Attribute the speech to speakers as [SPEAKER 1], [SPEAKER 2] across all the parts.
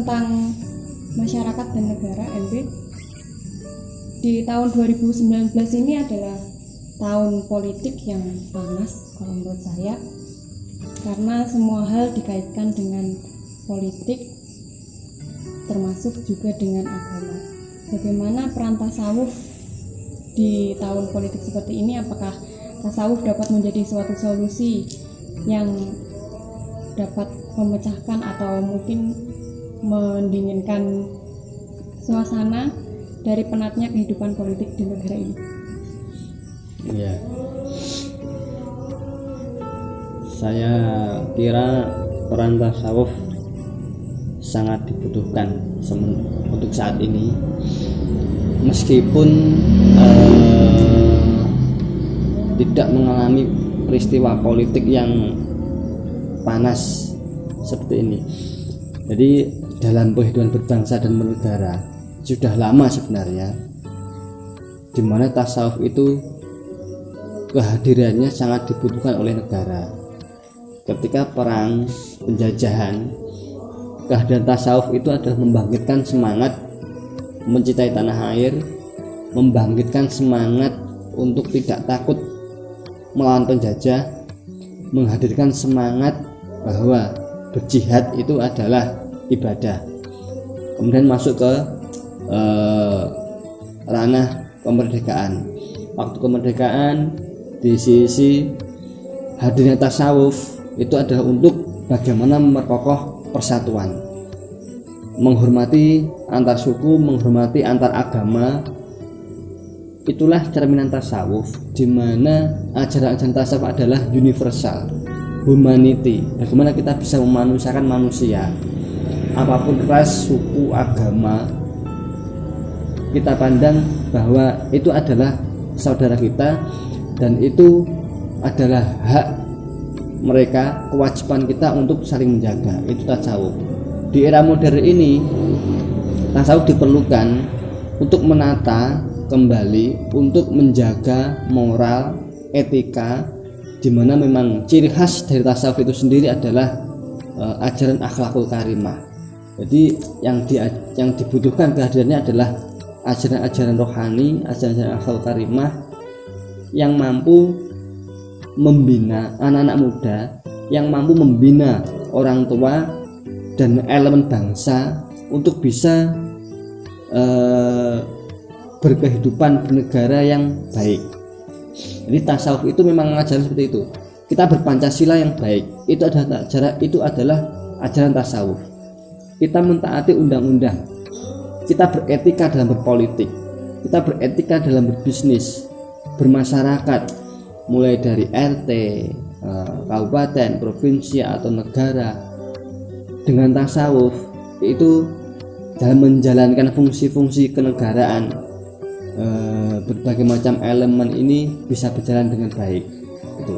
[SPEAKER 1] tentang masyarakat dan negara MB. Di tahun 2019 ini adalah tahun politik yang panas kalau menurut saya, karena semua hal dikaitkan dengan politik, termasuk juga dengan agama. Bagaimana peran tasawuf di tahun politik seperti ini? Apakah tasawuf dapat menjadi suatu solusi yang dapat memecahkan atau mungkin mendinginkan suasana dari penatnya kehidupan politik di negara ini?
[SPEAKER 2] Ya, saya kira peran tasawuf sangat dibutuhkan untuk saat ini, meskipun tidak mengalami peristiwa politik yang panas seperti ini. Jadi dalam kehidupan berbangsa dan bernegara sudah lama sebenarnya, di mana tasawuf itu kehadirannya sangat dibutuhkan oleh negara. Ketika perang penjajahan, kehadiran tasawuf itu adalah membangkitkan semangat mencintai tanah air, membangkitkan semangat untuk tidak takut melawan penjajah, menghadirkan semangat bahwa berjihad itu adalah ibadah. Kemudian masuk ke ranah kemerdekaan. Waktu kemerdekaan, di sisi hadirnya tasawuf itu adalah untuk bagaimana memperkokoh persatuan, menghormati antar suku, menghormati antar agama. Itulah cerminan tasawuf, di mana ajaran-ajaran tasawuf adalah universal, humanity. Bagaimana kita bisa memanusiakan manusia, apapun ras, suku, agama, kita pandang bahwa itu adalah saudara kita, dan itu adalah hak mereka, kewajiban kita untuk saling menjaga. Itu tasawuf. Di era modern ini, tasawuf diperlukan untuk menata kembali, untuk menjaga moral, etika, di mana memang ciri khas dari tasawuf itu sendiri adalah ajaran akhlakul karimah. Jadi yang dibutuhkan kehadirannya adalah ajaran-ajaran rohani, ajaran-ajaran akhlakul karimah yang mampu membina anak-anak muda, yang mampu membina orang tua dan elemen bangsa untuk bisa berkehidupan bernegara yang baik. Jadi tasawuf itu memang mengajarkan seperti itu. Kita berpancasila yang baik, itu adalah ajaran tasawuf. Kita mentaati undang-undang, kita beretika dalam berpolitik, kita beretika dalam berbisnis, bermasyarakat, mulai dari RT, kabupaten, provinsi atau negara. Dengan tasawuf itu dalam menjalankan fungsi-fungsi kenegaraan, berbagai macam elemen ini bisa berjalan dengan baik. Gitu.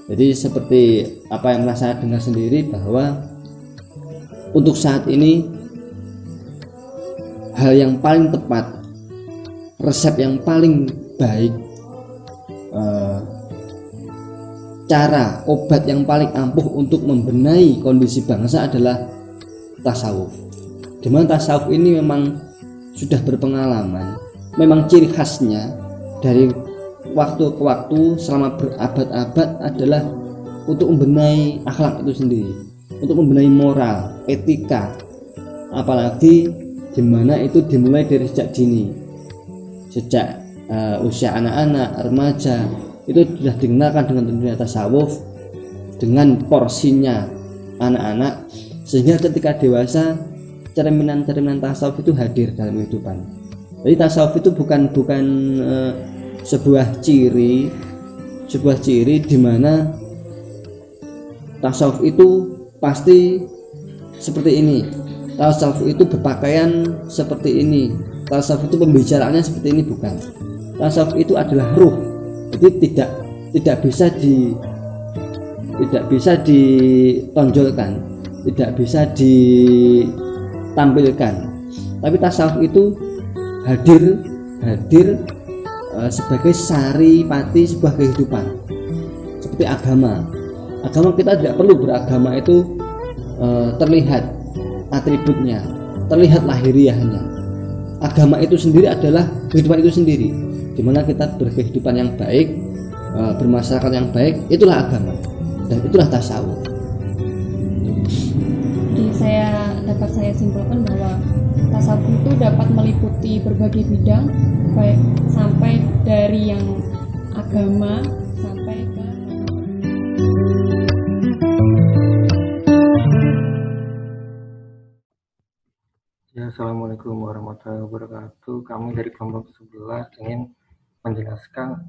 [SPEAKER 2] Jadi seperti apa yang saya dengar sendiri, bahwa untuk saat ini hal yang paling tepat, resep yang paling baik, cara obat yang paling ampuh untuk membenahi kondisi bangsa adalah tasawuf. Dimana tasawuf ini memang sudah berpengalaman, memang ciri khasnya dari waktu ke waktu selama berabad-abad adalah untuk membenahi akhlak itu sendiri, untuk membenahi moral, etika, apalagi dimana itu dimulai dari sejak dini, sejak usia anak-anak, remaja, itu sudah dikenalkan dengan dunia tasawuf, dengan porsinya anak-anak, sehingga ketika dewasa cerminan-cerminan tasawuf itu hadir dalam kehidupan. Jadi tasawuf itu bukan sebuah ciri di mana tasawuf itu pasti seperti ini, tasawuf itu berpakaian seperti ini, tasawuf itu pembicaraannya seperti ini. Bukan. Tasawuf itu adalah ruh. Jadi tidak bisa ditonjolkan, tidak bisa ditampilkan. Tapi tasawuf itu hadir sebagai saripati sebuah kehidupan. Seperti agama kita tidak perlu beragama itu terlihat, atributnya, terlihat lahiriahnya. Agama itu sendiri adalah kehidupan itu sendiri, di mana kita berkehidupan yang baik, bermasyarakat yang baik, itulah agama dan itulah tasawuf.
[SPEAKER 1] Jadi dapat saya simpulkan bahwa tasawuf itu dapat meliputi berbagai bidang, baik sampai dari yang agama sampai ke
[SPEAKER 3] Ya, Assalamualaikum warahmatullahi wabarakatuh. Kami dari kelompok 11 ingin menjelaskan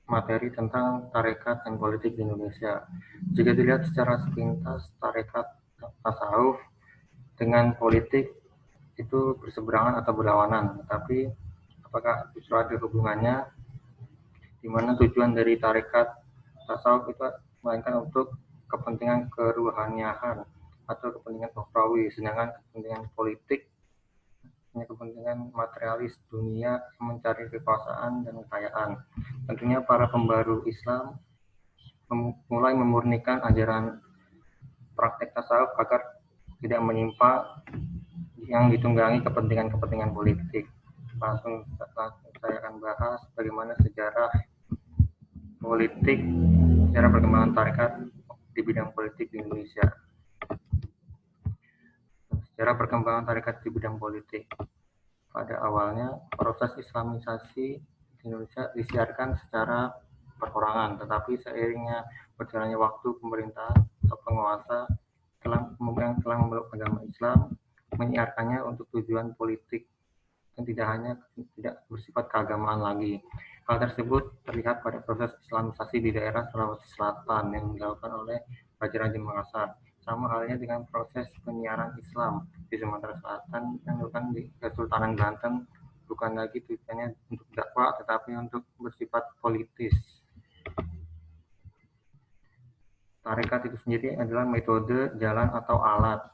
[SPEAKER 3] materi tentang tarekat dan politik di Indonesia. Jika dilihat secara sepintas, tarekat tasawuf dengan politik itu berseberangan atau berlawanan. Tapi apakah justru ada hubungannya, di mana tujuan dari tarekat tasawuf itu melainkan untuk kepentingan keruhaniahan atau kepentingan ukhrawi, sedangkan kepentingan politik kepentingan materialis dunia mencari kekuasaan dan kekayaan. Tentunya para pembaru Islam mulai memurnikan ajaran praktek tasawuf agar tidak menyimpang yang ditunggangi kepentingan-kepentingan politik. Langsung saya akan bahas bagaimana sejarah politik, sejarah perkembangan tarekat di bidang politik di Indonesia. Sejarah perkembangan tarekat di bidang politik. Pada awalnya, proses Islamisasi di Indonesia disiarkan secara perorangan, tetapi seiringnya berjalannya waktu, pemerintah atau penguasa telah memeluk agama Islam, menyiarkannya untuk tujuan politik dan tidak bersifat keagamaan lagi. Hal tersebut terlihat pada proses Islamisasi di daerah Sulawesi Selatan yang dilakukan oleh Raja Makassar. Sama halnya dengan proses penyiaran Islam di Sumatera Selatan yang dilakukan di Kesultanan Banten, bukan lagi tujuannya untuk dakwah tetapi untuk bersifat politis. Tarekat itu sendiri adalah metode, jalan atau alat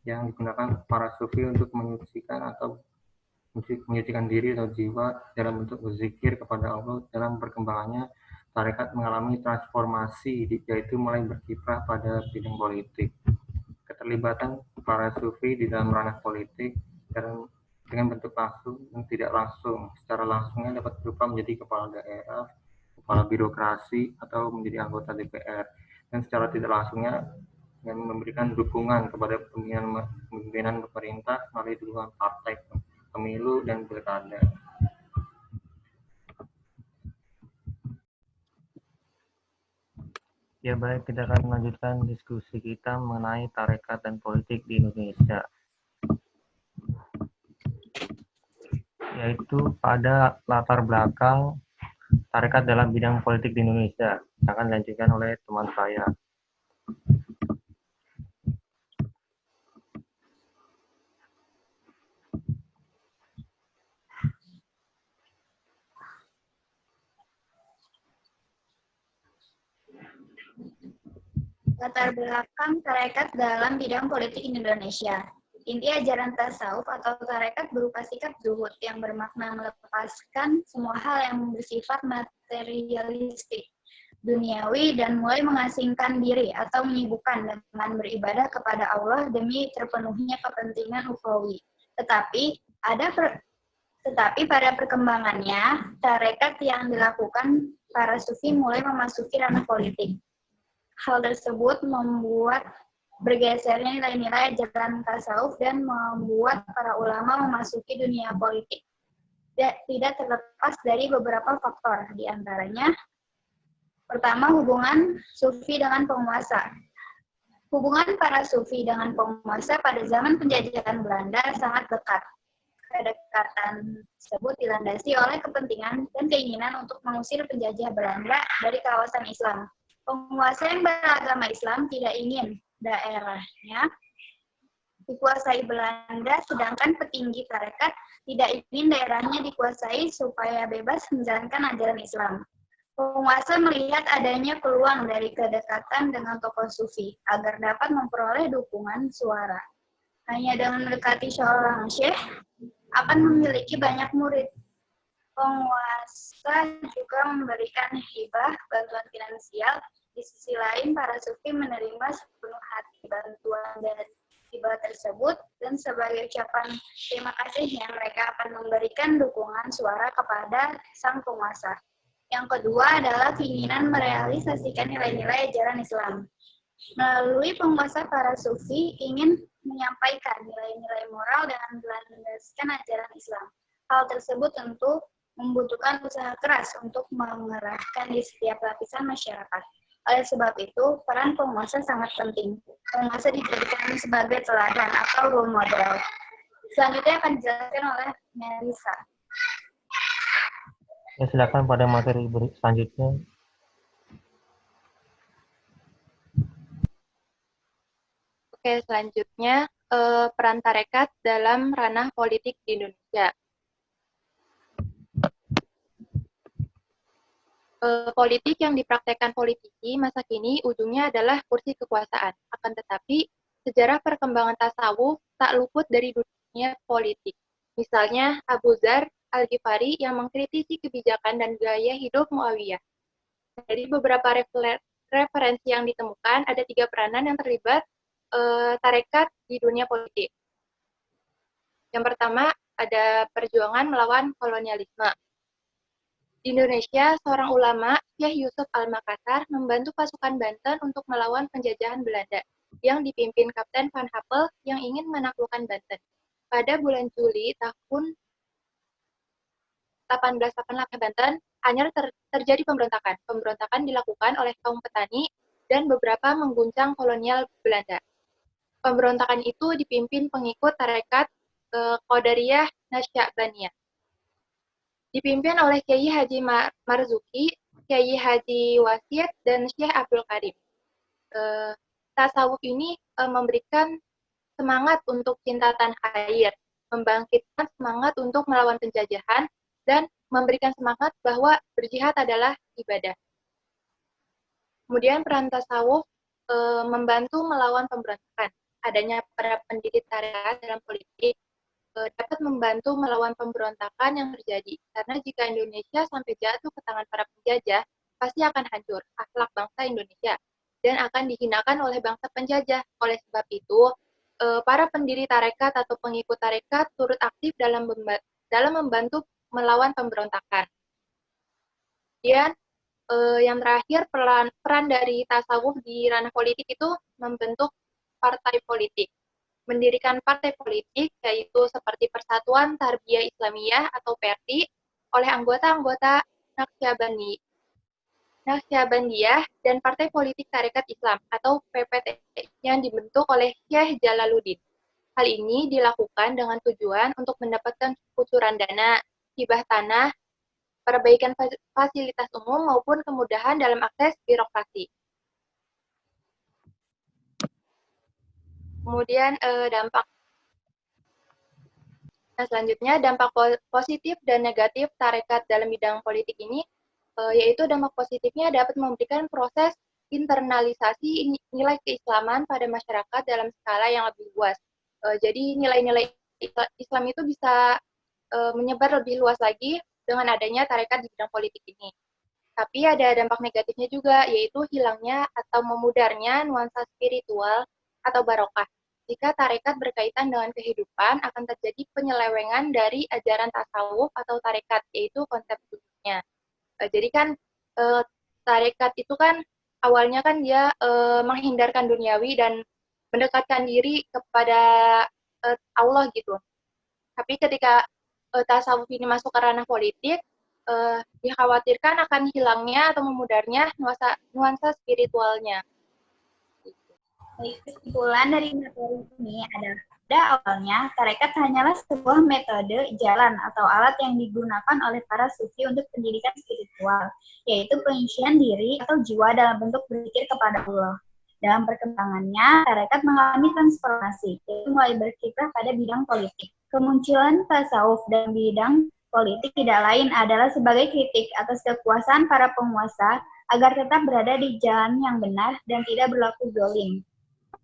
[SPEAKER 3] yang digunakan para sufi untuk menyucikan diri atau jiwa dalam bentuk berzikir kepada Allah. Dalam perkembangannya, tarekat mengalami transformasi, yaitu mulai berkiprah pada bidang politik. Keterlibatan para sufi di dalam ranah politik dengan bentuk langsung dan tidak langsung. Secara langsungnya dapat berupa menjadi kepala daerah, kepala birokrasi, atau menjadi anggota DPR. Dan secara tidak langsungnya dengan memberikan dukungan kepada pemimpinan pemerintah melalui dukungan partai, pemilu, dan pilkada. Ya baik, kita akan melanjutkan diskusi kita mengenai tarekat dan politik di Indonesia. Yaitu pada latar belakang tarekat dalam bidang politik di Indonesia. Akan dilanjutkan oleh teman saya.
[SPEAKER 4] Latar belakang tarekat dalam bidang politik Indonesia. Inti ajaran tasawuf atau tarekat berupa sikap zuhud yang bermakna melepaskan semua hal yang bersifat materialistik, duniawi, dan mulai mengasingkan diri atau menyibukkan dengan beribadah kepada Allah demi terpenuhinya kepentingan ukhrawi. Tetapi pada perkembangannya, tarekat yang dilakukan para sufi mulai memasuki ranah politik. Hal tersebut membuat bergesernya nilai-nilai ajaran tasawuf dan membuat para ulama memasuki dunia politik. Tidak terlepas dari beberapa faktor, di antaranya pertama, hubungan sufi dengan penguasa. Hubungan para sufi dengan penguasa pada zaman penjajahan Belanda sangat dekat. Kedekatan tersebut dilandasi oleh kepentingan dan keinginan untuk mengusir penjajah Belanda dari kawasan Islam. Penguasa yang beragama Islam tidak ingin daerahnya dikuasai Belanda, sedangkan petinggi tarekat tidak ingin daerahnya dikuasai supaya bebas menjalankan ajaran Islam. Penguasa melihat adanya peluang dari kedekatan dengan tokoh sufi agar dapat memperoleh dukungan suara. Hanya dengan mendekati seorang syekh akan memiliki banyak murid. Penguasa juga memberikan hibah bantuan finansial. Di sisi lain, para sufi menerima sepenuh hati bantuan dari musibah tersebut, dan sebagai ucapan terima kasihnya mereka akan memberikan dukungan suara kepada sang penguasa. Yang kedua adalah keinginan merealisasikan nilai-nilai ajaran Islam. Melalui penguasa, para sufi ingin menyampaikan nilai-nilai moral dengan berlandaskan ajaran Islam. Hal tersebut tentu membutuhkan usaha keras untuk mengerahkan di setiap lapisan masyarakat. Oleh sebab itu, peran penguasa sangat penting. Penguasa dijadikan sebagai teladan atau role model. Selanjutnya akan dijelaskan oleh Melisa.
[SPEAKER 3] Ya, silakan pada materi selanjutnya.
[SPEAKER 5] Oke, selanjutnya peran tarekat dalam ranah politik di Indonesia. Politik yang dipraktekkan politisi masa kini ujungnya adalah kursi kekuasaan. Akan tetapi, sejarah perkembangan tasawuf tak luput dari dunia politik. Misalnya, Abu Dzar Al-Ghifari yang mengkritisi kebijakan dan gaya hidup Muawiyah. Dari beberapa referensi yang ditemukan, ada 3 peranan yang terlibat tarekat di dunia politik. Yang pertama, ada perjuangan melawan kolonialisme. Di Indonesia, seorang ulama, Syekh Yusuf Al-Makassar, membantu pasukan Banten untuk melawan penjajahan Belanda yang dipimpin Kapten Van Happel yang ingin menaklukkan Banten. Pada bulan Juli tahun 1888 Banten, Anyar terjadi pemberontakan. Pemberontakan dilakukan oleh kaum petani dan beberapa mengguncang kolonial Belanda. Pemberontakan itu dipimpin pengikut tarekat Qadariyah Nasya'baniyah. Dipimpin oleh Kiai Haji Marzuki, Kiai Haji Wasid, dan Syekh Abdul Karim. Tasawuf ini memberikan semangat untuk cinta tanah air, membangkitkan semangat untuk melawan penjajahan, dan memberikan semangat bahwa berjihad adalah ibadah. Kemudian peran tasawuf membantu melawan pemberontakan. Adanya para pendiri tarekat dalam politik dapat membantu melawan pemberontakan yang terjadi. Karena jika Indonesia sampai jatuh ke tangan para penjajah, pasti akan hancur akhlak bangsa Indonesia dan akan dihinakan oleh bangsa penjajah. Oleh sebab itu, para pendiri tarekat atau pengikut tarekat turut aktif dalam membantu melawan pemberontakan. Kemudian yang terakhir, peran dari tasawuf di ranah politik itu membentuk partai politik. Mendirikan partai politik, yaitu seperti Persatuan Tarbiyah Islamiyah atau PERTI, oleh anggota-anggota Naqsyabandiyah dan Partai Politik Tarekat Islam atau PPT yang dibentuk oleh Syekh Jalaluddin. Hal ini dilakukan dengan tujuan untuk mendapatkan kucuran dana, hibah tanah, perbaikan fasilitas umum maupun kemudahan dalam akses birokrasi. Kemudian selanjutnya dampak positif dan negatif tarekat dalam bidang politik ini, yaitu dampak positifnya dapat memberikan proses internalisasi nilai keislaman pada masyarakat dalam skala yang lebih luas. Jadi nilai-nilai Islam itu bisa menyebar lebih luas lagi dengan adanya tarekat di bidang politik ini. Tapi ada dampak negatifnya juga, yaitu hilangnya atau memudarnya nuansa spiritual atau barokah. Jika tarekat berkaitan dengan kehidupan, akan terjadi penyelewengan dari ajaran tasawuf atau tarekat, yaitu konsep zuhudnya. Jadi kan tarekat itu kan awalnya kan dia menghindarkan duniawi dan mendekatkan diri kepada Allah gitu. Tapi ketika tasawuf ini masuk ke ranah politik, dikhawatirkan akan hilangnya atau memudarnya nuansa spiritualnya.
[SPEAKER 4] Kesimpulan dari materi ini adalah pada awalnya tarekat hanyalah sebuah metode jalan atau alat yang digunakan oleh para sufi untuk pendidikan spiritual, yaitu pengisian diri atau jiwa dalam bentuk berzikir kepada Allah. Dalam perkembangannya, tarekat mengalami transformasi, yaitu mulai berkiprah pada bidang politik. Kemunculan tasawuf dalam bidang politik tidak lain adalah sebagai kritik atas kekuasaan para penguasa agar tetap berada di jalan yang benar dan tidak berlaku zalim.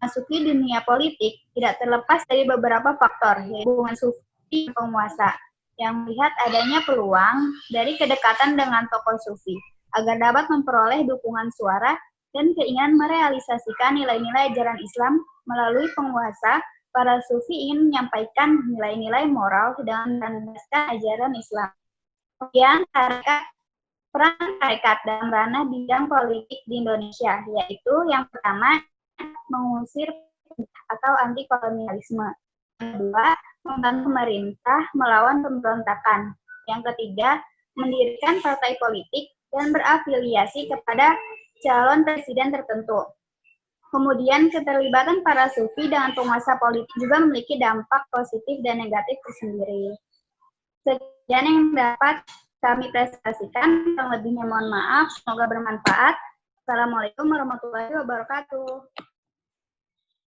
[SPEAKER 4] Memasuki dunia politik tidak terlepas dari beberapa faktor, yaitu hubungan sufi dan penguasa, yang melihat adanya peluang dari kedekatan dengan tokoh sufi, agar dapat memperoleh dukungan suara dan keinginan merealisasikan nilai-nilai ajaran Islam melalui penguasa para sufi ingin menyampaikan nilai-nilai moral dengan melandaskan ajaran Islam. Kemudian peran tarekat dalam ranah bidang politik di Indonesia, yaitu yang pertama mengusir atau anti kolonialisme. Yang kedua, membantu pemerintah melawan pemberontakan. Yang ketiga, mendirikan partai politik dan berafiliasi kepada calon presiden tertentu. Kemudian keterlibatan para sufi dengan penguasa politik juga memiliki dampak positif dan negatif tersendiri. Sekian yang dapat kami presentasikan, yang lebihnya mohon maaf, semoga bermanfaat. Assalamualaikum warahmatullahi wabarakatuh.